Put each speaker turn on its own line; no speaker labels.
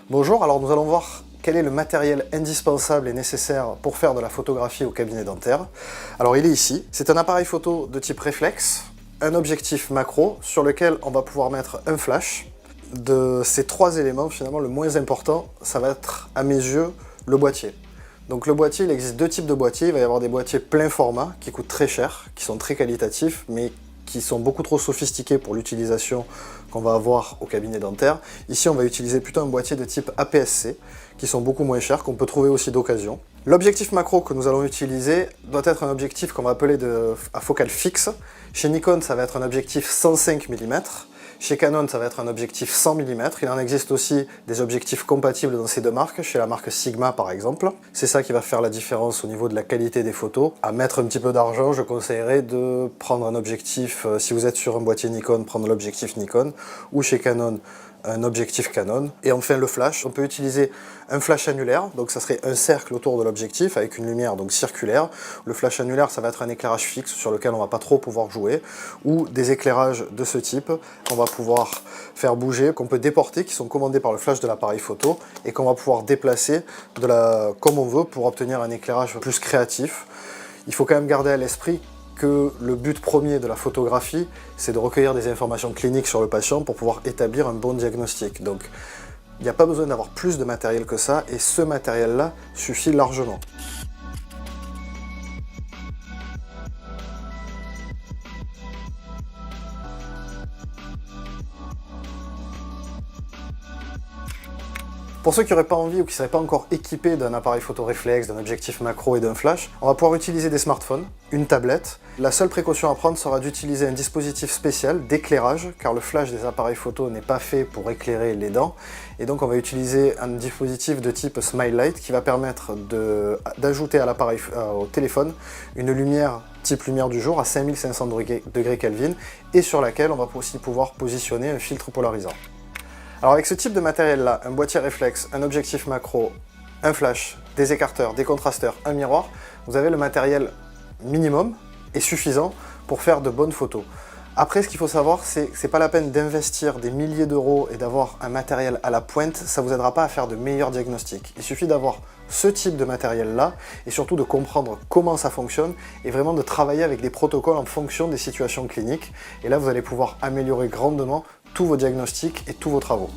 Bonjour, alors nous allons voir quel est le matériel indispensable et nécessaire pour faire de la photographie au cabinet dentaire. Alors il est ici, c'est un appareil photo de type réflexe, un objectif macro sur lequel on va pouvoir mettre un flash. De ces trois éléments, finalement le moins important, ça va être à mes yeux le boîtier. Donc le boîtier, il existe deux types de boîtiers, il va y avoir des boîtiers plein format qui coûtent très cher, qui sont très qualitatifs, mais qui sont beaucoup trop sophistiqués pour l'utilisation qu'on va avoir au cabinet dentaire. Ici, on va utiliser plutôt un boîtier de type APS-C, qui sont beaucoup moins chers, qu'on peut trouver aussi d'occasion. L'objectif macro que nous allons utiliser doit être un objectif qu'on va appeler à focale fixe. Chez Nikon, ça va être un objectif 105 mm. Chez Canon, ça va être un objectif 100 mm. Il en existe aussi des objectifs compatibles dans ces deux marques, chez la marque Sigma par exemple. C'est ça qui va faire la différence au niveau de la qualité des photos. À mettre un petit peu d'argent, je conseillerais de prendre un objectif, si vous êtes sur un boîtier Nikon, prendre l'objectif Nikon, ou chez Canon, un objectif Canon. Et enfin le flash, on peut utiliser un flash annulaire, donc ça serait un cercle autour de l'objectif avec une lumière donc circulaire. Le flash annulaire, ça va être un éclairage fixe sur lequel on va pas trop pouvoir jouer, ou des éclairages de ce type qu'on va pouvoir faire bouger, qu'on peut déporter, qui sont commandés par le flash de l'appareil photo et qu'on va pouvoir déplacer comme on veut pour obtenir un éclairage plus créatif. Il faut quand même garder à l'esprit que le but premier de la photographie, c'est de recueillir des informations cliniques sur le patient pour pouvoir établir un bon diagnostic. Donc, il n'y a pas besoin d'avoir plus de matériel que ça, et ce matériel-là suffit largement. Pour ceux qui n'auraient pas envie ou qui ne seraient pas encore équipés d'un appareil photo réflexe, d'un objectif macro et d'un flash, on va pouvoir utiliser des smartphones, une tablette. La seule précaution à prendre sera d'utiliser un dispositif spécial d'éclairage, car le flash des appareils photo n'est pas fait pour éclairer les dents. Et donc on va utiliser un dispositif de type Smile Light qui va permettre d'ajouter au téléphone une lumière type lumière du jour à 5500 degrés Kelvin et sur laquelle on va aussi pouvoir positionner un filtre polarisant. Alors avec ce type de matériel là, un boîtier réflexe, un objectif macro, un flash, des écarteurs, des contrasteurs, un miroir, vous avez le matériel minimum et suffisant pour faire de bonnes photos. Après, ce qu'il faut savoir, c'est que c'est pas la peine d'investir des milliers d'euros et d'avoir un matériel à la pointe, ça vous aidera pas à faire de meilleurs diagnostics. Il suffit d'avoir ce type de matériel là et surtout de comprendre comment ça fonctionne et vraiment de travailler avec des protocoles en fonction des situations cliniques. Et là, vous allez pouvoir améliorer grandement tous vos diagnostics et tous vos travaux.